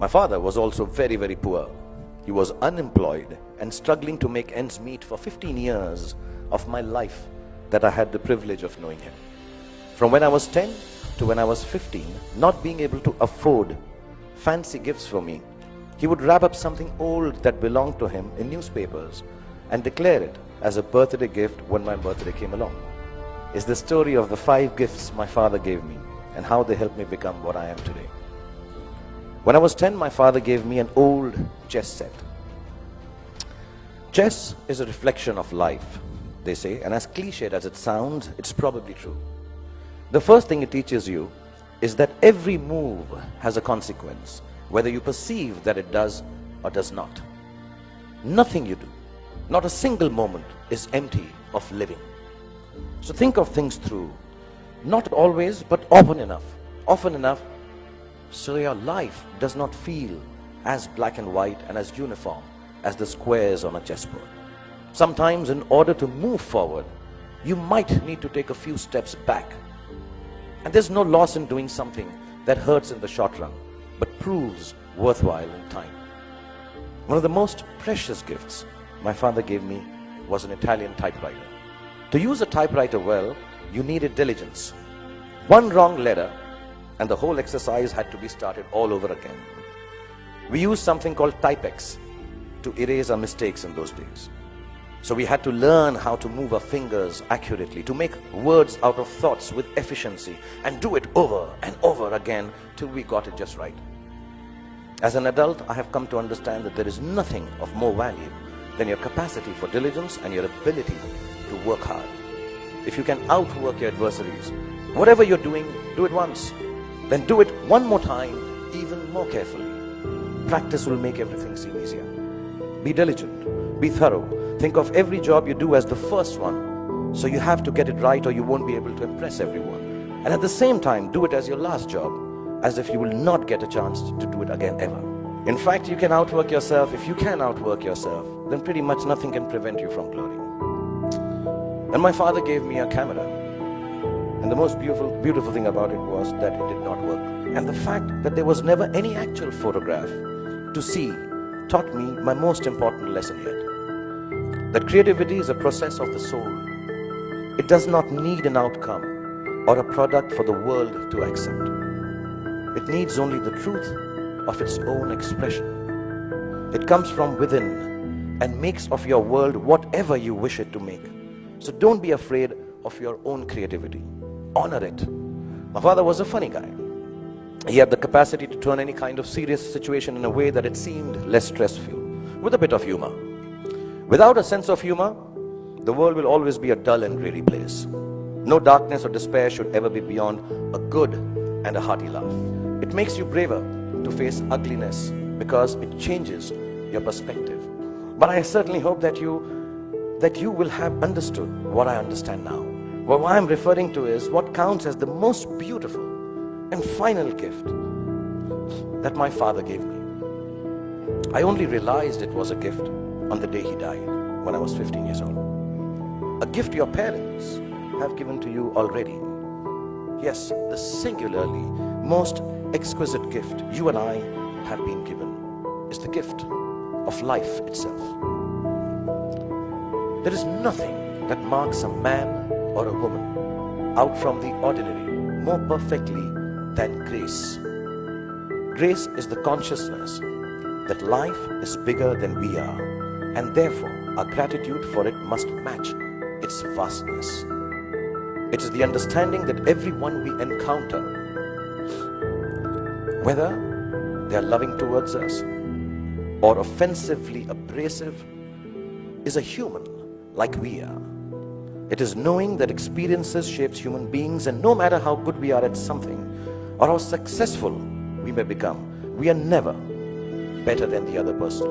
My father was also very, very poor. He was unemployed and struggling to make ends meet for 15 years of my life that I had the privilege of knowing him. From when I was 10 to when I was 15, not being able to afford fancy gifts for me, he would wrap up something old that belonged to him in newspapers and declare it as a birthday gift when my birthday came along. It's the story of the 5 gifts my father gave me and how they helped me become what I am today. When I was 10, my father gave me an old chess set. Chess is a reflection of life, they say, and as cliched as it sounds, it's probably true. The first thing it teaches you is that every move has a consequence, whether you perceive that it does or does not. Nothing you do, not a single moment, is empty of living. So think of things through, not always, but often enough, so your life does not feel as black and white and as uniform as the squares on a chessboard. Sometimes in order to move forward, you might need to take a few steps back. And there's no loss in doing something that hurts in the short run, but proves worthwhile in time. One of the most precious gifts my father gave me was an Italian typewriter. To use a typewriter well, you needed diligence. One wrong letter and the whole exercise had to be started all over again. We used something called Typex to erase our mistakes in those days. So we had to learn how to move our fingers accurately, to make words out of thoughts with efficiency, and do it over and over again till we got it just right. As an adult, I have come to understand that there is nothing of more value than your capacity for diligence and your ability to work hard. If you can outwork your adversaries, whatever you're doing, do it once. Then do it one more time, even more carefully. Practice will make everything seem easier. Be diligent, be thorough. Think of every job you do as the first one, so you have to get it right or you won't be able to impress everyone. And at the same time, do it as your last job, as if you will not get a chance to do it again ever. In fact, you can outwork yourself. If you can outwork yourself, then pretty much nothing can prevent you from glory. And my father gave me a camera. And the most beautiful thing about it was that it did not work. And the fact that there was never any actual photograph to see taught me my most important lesson yet. That creativity is a process of the soul. It does not need an outcome or a product for the world to accept. It needs only the truth of its own expression. It comes from within and makes of your world whatever you wish it to make. So don't be afraid of your own creativity. Honor it. My father was a funny guy. He had the capacity to turn any kind of serious situation in a way that it seemed less stressful, with a bit of humor. Without a sense of humor, the world will always be a dull and dreary place. No darkness or despair should ever be beyond a good and a hearty laugh. It makes you braver to face ugliness because it changes your perspective. But I certainly hope that you will have understood what I understand now. What I'm referring to is what counts as the most beautiful and final gift that my father gave me. I only realized it was a gift on the day he died, when I was 15 years old. A gift your parents have given to you already. Yes, the singularly most exquisite gift you and I have been given is the gift of life itself. There is nothing that marks a man or a woman out from the ordinary more perfectly than grace. Grace is the consciousness that life is bigger than we are, and therefore our gratitude for it must match its vastness. It is the understanding that everyone we encounter, whether they are loving towards us or offensively abrasive, is a human like we are. It is knowing that experiences shapes human beings, and no matter how good we are at something or how successful we may become, we are never better than the other person.